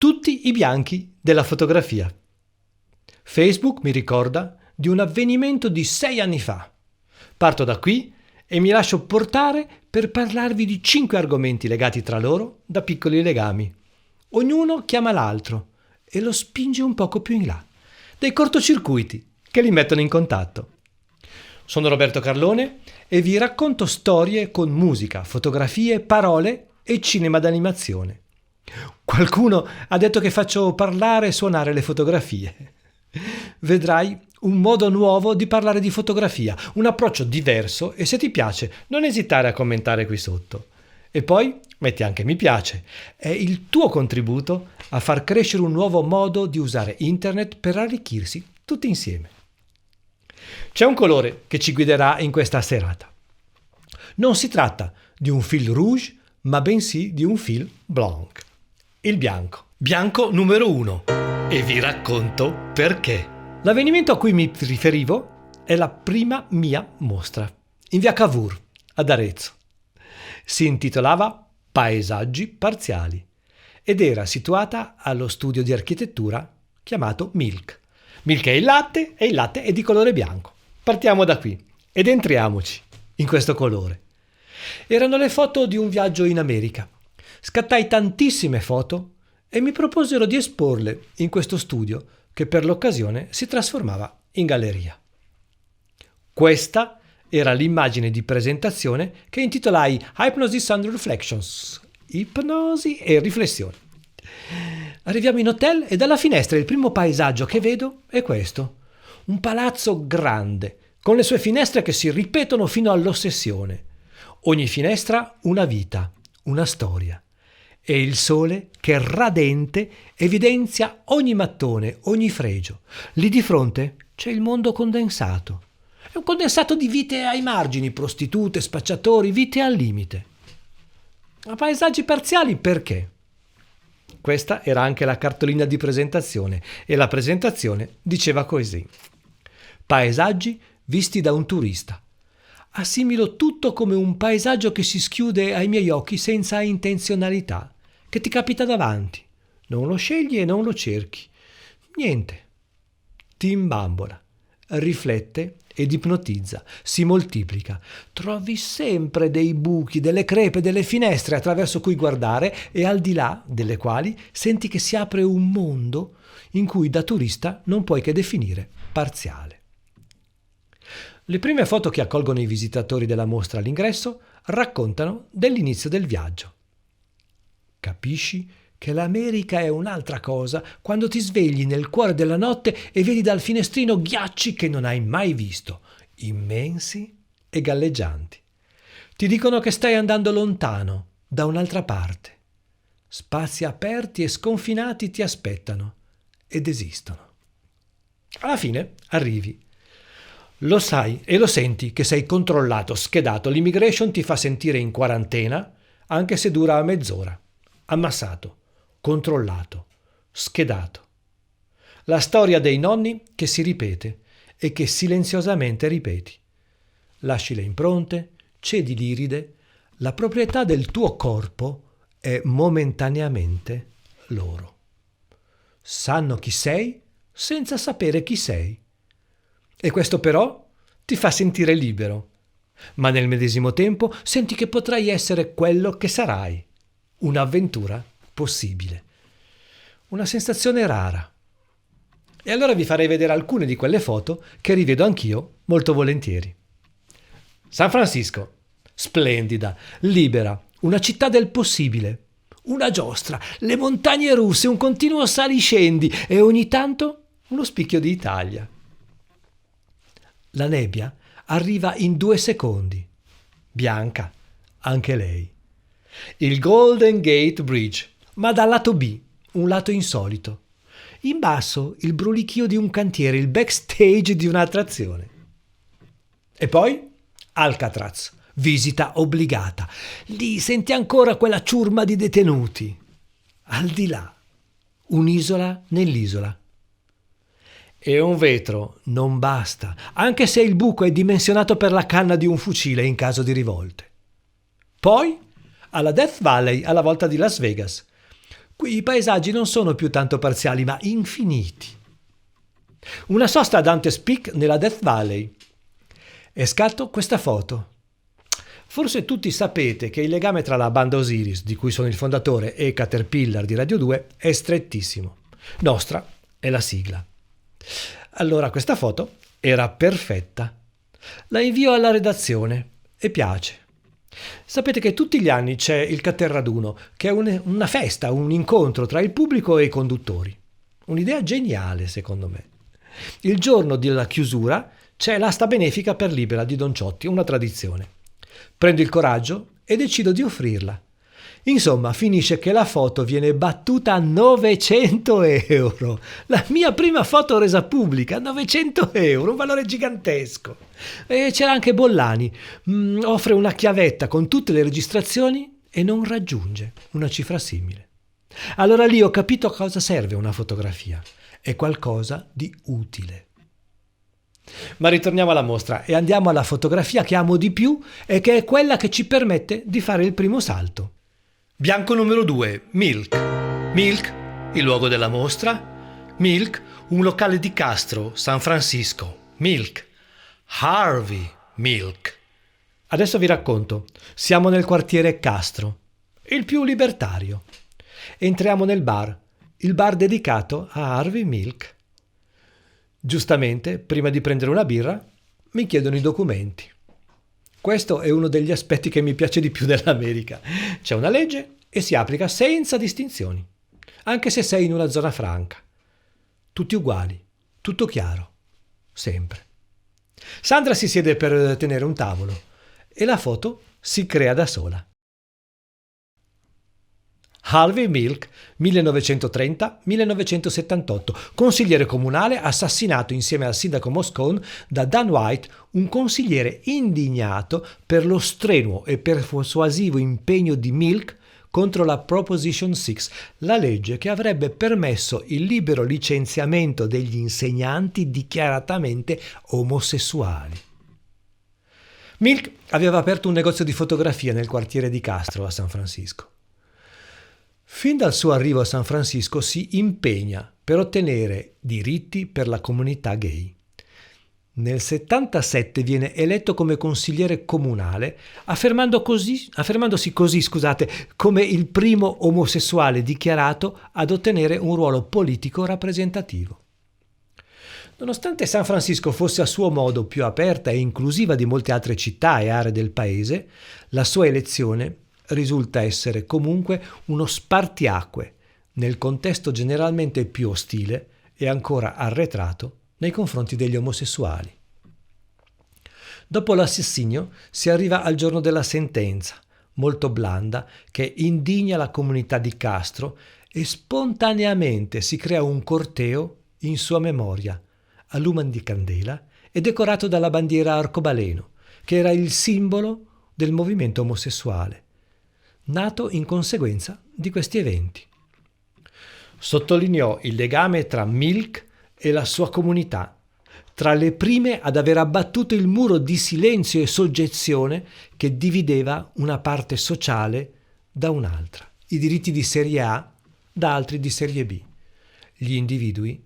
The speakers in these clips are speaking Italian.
tutti i bianchi della fotografia. Facebook mi ricorda di un avvenimento di 6 anni fa. Parto da qui e mi lascio portare per parlarvi di 5 argomenti legati tra loro da piccoli legami. Ognuno chiama l'altro e lo spinge un poco più in là. Dei cortocircuiti che li mettono in contatto. Sono Roberto Carlone e vi racconto storie con musica, fotografie, parole e cinema d'animazione. Qualcuno ha detto che faccio parlare e suonare le fotografie. Vedrai un modo nuovo di parlare di fotografia, un approccio diverso, e se ti piace non esitare a commentare qui sotto. E poi metti anche mi piace, è il tuo contributo a far crescere un nuovo modo di usare internet per arricchirsi tutti insieme. C'è un colore che ci guiderà in questa serata. Non si tratta di un fil rouge, ma bensì di un fil blanc. Il bianco. Bianco numero 1. E vi racconto perché. L'avvenimento a cui mi riferivo è la prima mia mostra, in via Cavour, ad Arezzo. Si intitolava Paesaggi parziali ed era situata allo studio di architettura chiamato Milk. Milk è il latte e il latte è di colore bianco. Partiamo da qui ed entriamoci in questo colore. Erano le foto di un viaggio in America. Scattai tantissime foto e mi proposero di esporle in questo studio che per l'occasione si trasformava in galleria. Questa era l'immagine di presentazione che intitolai Hypnosis and Reflections, ipnosi e riflessioni. Arriviamo in hotel e dalla finestra il primo paesaggio che vedo è questo, un palazzo grande, con le sue finestre che si ripetono fino all'ossessione. Ogni finestra una vita, una storia. E il sole che radente evidenzia ogni mattone, ogni fregio. Lì di fronte c'è il mondo condensato. È un condensato di vite ai margini, prostitute, spacciatori, vite al limite. Ma paesaggi parziali perché? Questa era anche la cartolina di presentazione e la presentazione diceva così: paesaggi visti da un turista. Assimilo tutto come un paesaggio che si schiude ai miei occhi senza intenzionalità, che ti capita davanti. Non lo scegli e non lo cerchi. Niente. Ti imbambola, riflette ed ipnotizza, si moltiplica. Trovi sempre dei buchi, delle crepe, delle finestre attraverso cui guardare e al di là delle quali senti che si apre un mondo in cui da turista non puoi che definire parziale. Le prime foto che accolgono i visitatori della mostra all'ingresso raccontano dell'inizio del viaggio. Capisci che l'America è un'altra cosa quando ti svegli nel cuore della notte e vedi dal finestrino ghiacci che non hai mai visto, immensi e galleggianti. Ti dicono che stai andando lontano, da un'altra parte. Spazi aperti e sconfinati ti aspettano ed esistono. Alla fine arrivi. Lo sai e lo senti che sei controllato, schedato. L'immigration ti fa sentire in quarantena, anche se dura mezz'ora. Ammassato, controllato, schedato. La storia dei nonni che si ripete e che silenziosamente ripeti. Lasci le impronte, cedi l'iride, la proprietà del tuo corpo è momentaneamente loro. Sanno chi sei senza sapere chi sei. E questo però ti fa sentire libero, ma nel medesimo tempo senti che potrai essere quello che sarai, un'avventura possibile, una sensazione rara. E allora vi farei vedere alcune di quelle foto che rivedo anch'io molto volentieri. San Francisco, splendida, libera, una città del possibile, una giostra, le montagne russe, un continuo saliscendi e ogni tanto uno spicchio di Italia. La nebbia arriva in 2 secondi. Bianca, anche lei. Il Golden Gate Bridge, ma dal lato B, un lato insolito. In basso il brulichio di un cantiere, il backstage di un'attrazione. E poi Alcatraz, visita obbligata. Lì senti ancora quella ciurma di detenuti. Al di là, un'isola nell'isola. E un vetro non basta, anche se il buco è dimensionato per la canna di un fucile in caso di rivolte. Poi alla Death Valley, alla volta di Las Vegas. Qui i paesaggi non sono più tanto parziali, ma infiniti. Una sosta a Dante's Peak nella Death Valley. E scatto questa foto. Forse tutti sapete che il legame tra la banda Osiris, di cui sono il fondatore, e Caterpillar di Radio 2 è strettissimo. Nostra è la sigla. Allora questa foto era perfetta. La invio alla redazione e piace. Sapete che tutti gli anni c'è il Caterraduno, che è una festa, un incontro tra il pubblico e i conduttori. Un'idea geniale, secondo me. Il giorno della chiusura c'è l'asta benefica per Libera di Don Ciotti, una tradizione. Prendo il coraggio e decido di offrirla. Insomma, finisce che la foto viene battuta a 900 euro. La mia prima foto resa pubblica, 900 euro, un valore gigantesco. E c'era anche Bollani. Offre una chiavetta con tutte le registrazioni e non raggiunge una cifra simile. Allora lì ho capito a cosa serve una fotografia. È qualcosa di utile. Ma ritorniamo alla mostra e andiamo alla fotografia che amo di più e che è quella che ci permette di fare il primo salto. Bianco numero 2, Milk. Milk, il luogo della mostra. Milk, un locale di Castro, San Francisco. Milk. Harvey Milk. Adesso vi racconto. Siamo nel quartiere Castro, il più libertario. Entriamo nel bar, il bar dedicato a Harvey Milk. Giustamente, prima di prendere una birra, mi chiedono i documenti. Questo è uno degli aspetti che mi piace di più dell'America. C'è una legge e si applica senza distinzioni, anche se sei in una zona franca. Tutti uguali, tutto chiaro, sempre. Sandra si siede per tenere un tavolo e la foto si crea da sola. Harvey Milk, 1930-1978, consigliere comunale assassinato insieme al sindaco Moscone da Dan White, un consigliere indignato per lo strenuo e persuasivo impegno di Milk contro la Proposition 6, la legge che avrebbe permesso il libero licenziamento degli insegnanti dichiaratamente omosessuali. Milk aveva aperto un negozio di fotografia nel quartiere di Castro a San Francisco. Fin dal suo arrivo a San Francisco si impegna per ottenere diritti per la comunità gay. Nel 77 viene eletto come consigliere comunale, affermandosi così, come il primo omosessuale dichiarato ad ottenere un ruolo politico rappresentativo. Nonostante San Francisco fosse a suo modo più aperta e inclusiva di molte altre città e aree del paese, la sua elezione risulta essere comunque uno spartiacque nel contesto generalmente più ostile e ancora arretrato nei confronti degli omosessuali. Dopo l'assassinio si arriva al giorno della sentenza, molto blanda, che indigna la comunità di Castro e spontaneamente si crea un corteo in sua memoria, a lumen di candela e decorato dalla bandiera arcobaleno, che era il simbolo del movimento omosessuale, nato in conseguenza di questi eventi. Sottolineò il legame tra Milk e la sua comunità, tra le prime ad aver abbattuto il muro di silenzio e soggezione che divideva una parte sociale da un'altra, i diritti di serie A da altri di serie B, gli individui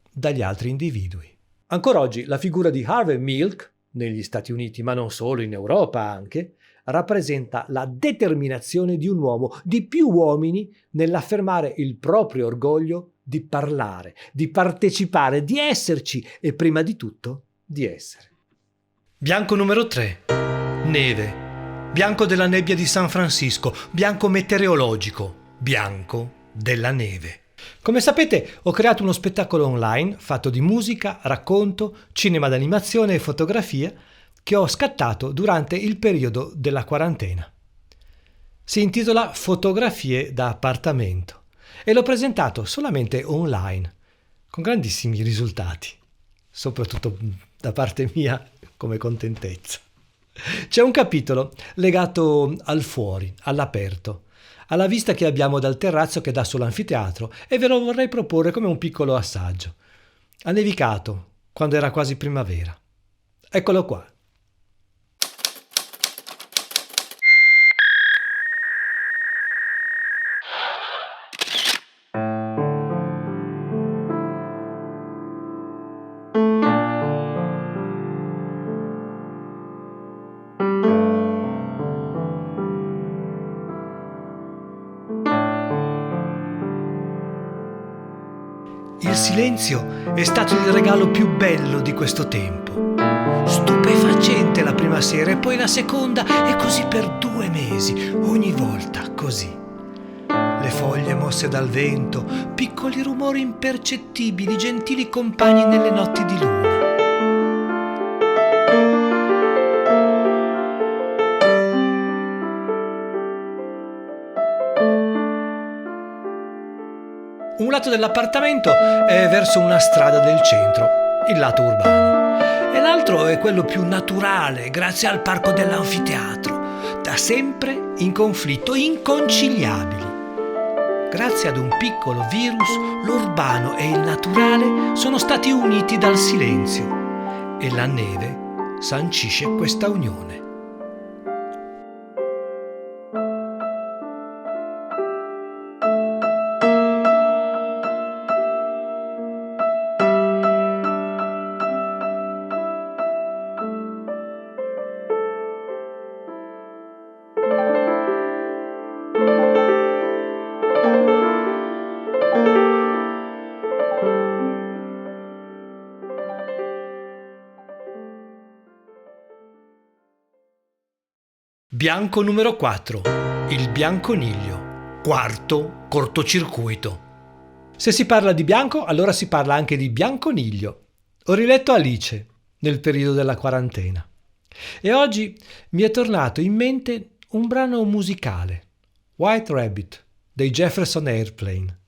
dagli altri individui. Ancora oggi la figura di Harvey Milk, negli Stati Uniti, ma non solo, in Europa anche, rappresenta la determinazione di un uomo, di più uomini, nell'affermare il proprio orgoglio di parlare, di partecipare, di esserci e prima di tutto di essere. Bianco numero 3. Neve. Bianco della nebbia di San Francisco, bianco meteorologico, bianco della neve. Come sapete, ho creato uno spettacolo online fatto di musica, racconto, cinema d'animazione e fotografia che ho scattato durante il periodo della quarantena. Si intitola Fotografie da appartamento e l'ho presentato solamente online, con grandissimi risultati, soprattutto da parte mia come contentezza. C'è un capitolo legato al fuori, all'aperto, alla vista che abbiamo dal terrazzo che dà sull'anfiteatro e ve lo vorrei proporre come un piccolo assaggio. Ha nevicato quando era quasi primavera. Eccolo qua. Il silenzio è stato il regalo più bello di questo tempo. Stupefacente la prima sera e poi la seconda e così per 2 mesi, ogni volta così. Le foglie mosse dal vento, piccoli rumori impercettibili, gentili compagni nelle notti di luna. Un lato dell'appartamento è verso una strada del centro, il lato urbano, e l'altro è quello più naturale, grazie al parco dell'anfiteatro, da sempre in conflitto, inconciliabili. Grazie ad un piccolo virus, l'urbano e il naturale sono stati uniti dal silenzio e la neve sancisce questa unione. Bianco numero 4. Il bianconiglio. Quarto cortocircuito. Se si parla di bianco, allora si parla anche di bianconiglio. Ho riletto Alice nel periodo della quarantena e oggi mi è tornato in mente un brano musicale, White Rabbit dei Jefferson Airplane.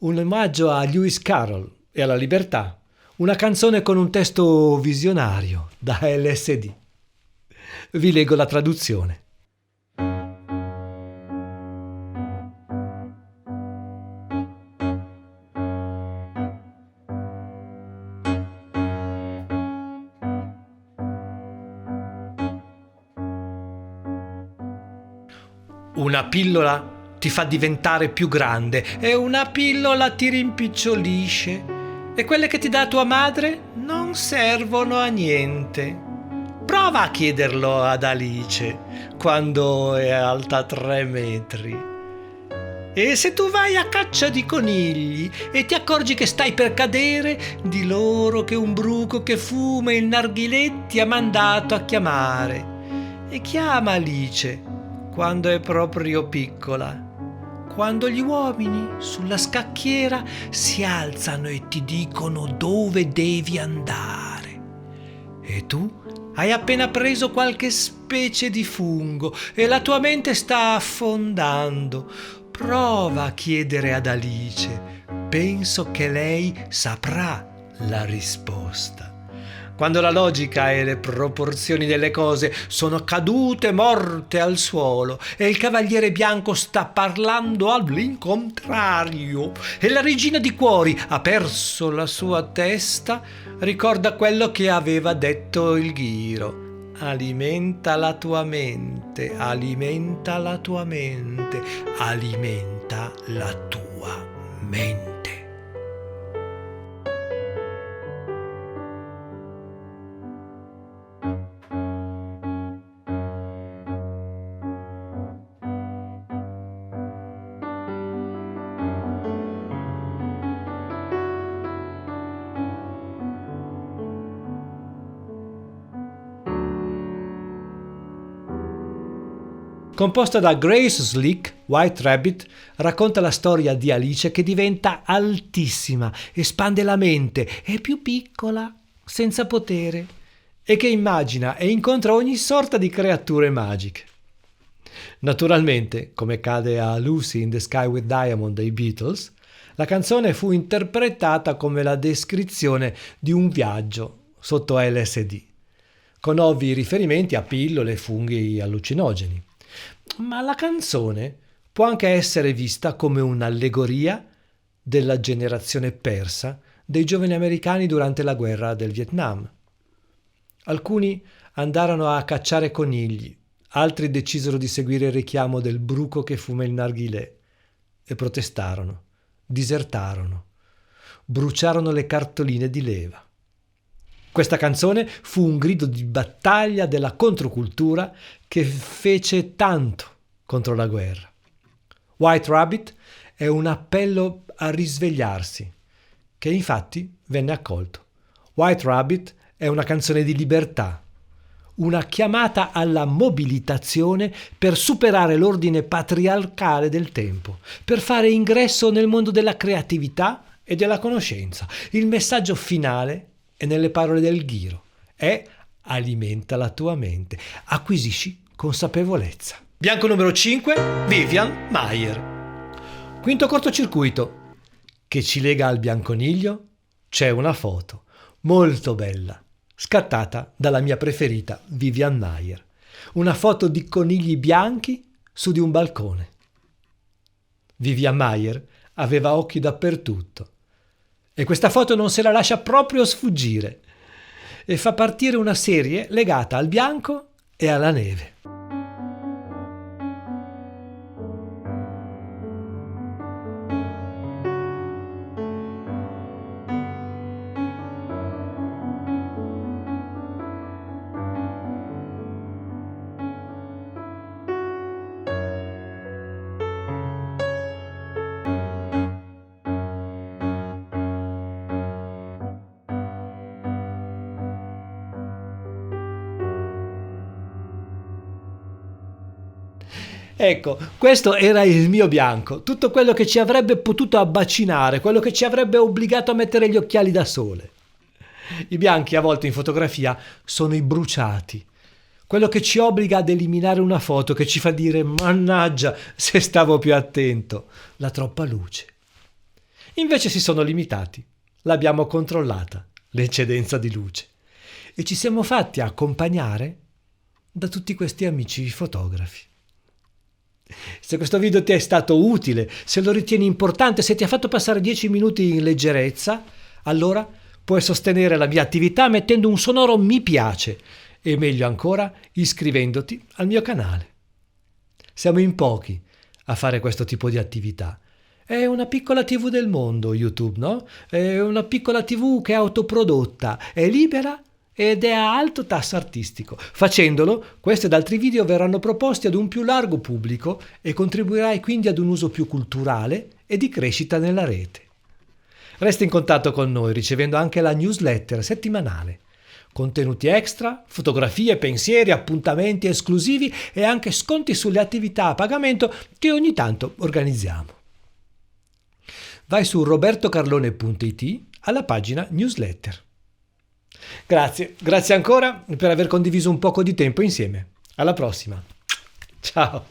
Un omaggio a Lewis Carroll e alla libertà, una canzone con un testo visionario da LSD. Vi leggo la traduzione. Una pillola ti fa diventare più grande e una pillola ti rimpicciolisce e quelle che ti dà tua madre non servono a niente. Prova a chiederlo ad Alice quando è alta 3 metri. E se tu vai a caccia di conigli e ti accorgi che stai per cadere, di loro che un bruco che fuma il narghilè ti ha mandato a chiamare. E chiama Alice quando è proprio piccola. Quando gli uomini sulla scacchiera si alzano e ti dicono dove devi andare. E tu hai appena preso qualche specie di fungo e la tua mente sta affondando. Prova a chiedere ad Alice. Penso che lei saprà la risposta. Quando la logica e le proporzioni delle cose sono cadute morte al suolo e il cavaliere bianco sta parlando all'incontrario e la regina di cuori ha perso la sua testa, ricorda quello che aveva detto il ghiro. Alimenta la tua mente, alimenta la tua mente, alimenta la tua mente. Composta da Grace Slick, White Rabbit racconta la storia di Alice che diventa altissima, espande la mente, è più piccola, senza potere, e che immagina e incontra ogni sorta di creature magiche. Naturalmente, come cade a Lucy in the Sky with Diamond dei Beatles, la canzone fu interpretata come la descrizione di un viaggio sotto LSD, con ovvi riferimenti a pillole e funghi allucinogeni. Ma la canzone può anche essere vista come un'allegoria della generazione persa dei giovani americani durante la guerra del Vietnam. Alcuni andarono a cacciare conigli, altri decisero di seguire il richiamo del bruco che fuma il narghilè e protestarono, disertarono, bruciarono le cartoline di leva. Questa canzone fu un grido di battaglia della controcultura che fece tanto contro la guerra. White Rabbit è un appello a risvegliarsi che infatti venne accolto. White Rabbit è una canzone di libertà, una chiamata alla mobilitazione per superare l'ordine patriarcale del tempo, per fare ingresso nel mondo della creatività e della conoscenza. Il messaggio finale è nelle parole del Ghiro, è alimenta la tua mente, acquisisci consapevolezza. Bianco numero 5, Vivian Maier. Quinto cortocircuito, che ci lega al bianconiglio, c'è una foto molto bella, scattata dalla mia preferita Vivian Maier. Una foto di conigli bianchi su di un balcone. Vivian Maier aveva occhi dappertutto e questa foto non se la lascia proprio sfuggire e fa partire una serie legata al bianco e alla neve. Ecco, questo era il mio bianco, tutto quello che ci avrebbe potuto abbacinare, quello che ci avrebbe obbligato a mettere gli occhiali da sole. I bianchi a volte in fotografia sono i bruciati, quello che ci obbliga ad eliminare una foto, che ci fa dire mannaggia se stavo più attento, la troppa luce. Invece si sono limitati, l'abbiamo controllata, l'eccedenza di luce, e ci siamo fatti accompagnare da tutti questi amici fotografi. Se questo video ti è stato utile, se lo ritieni importante, se ti ha fatto passare 10 minuti in leggerezza, allora puoi sostenere la mia attività mettendo un sonoro mi piace e meglio ancora iscrivendoti al mio canale. Siamo in pochi a fare questo tipo di attività. È una piccola TV del mondo, YouTube, no? È una piccola TV che è autoprodotta, è libera ed è a alto tasso artistico. Facendolo, questo ed altri video verranno proposti ad un più largo pubblico e contribuirai quindi ad un uso più culturale e di crescita nella rete. Resta in contatto con noi ricevendo anche la newsletter settimanale. Contenuti extra, fotografie, pensieri, appuntamenti esclusivi e anche sconti sulle attività a pagamento che ogni tanto organizziamo. Vai su robertocarlone.it alla pagina newsletter. Grazie ancora per aver condiviso un poco di tempo insieme. Alla prossima. Ciao.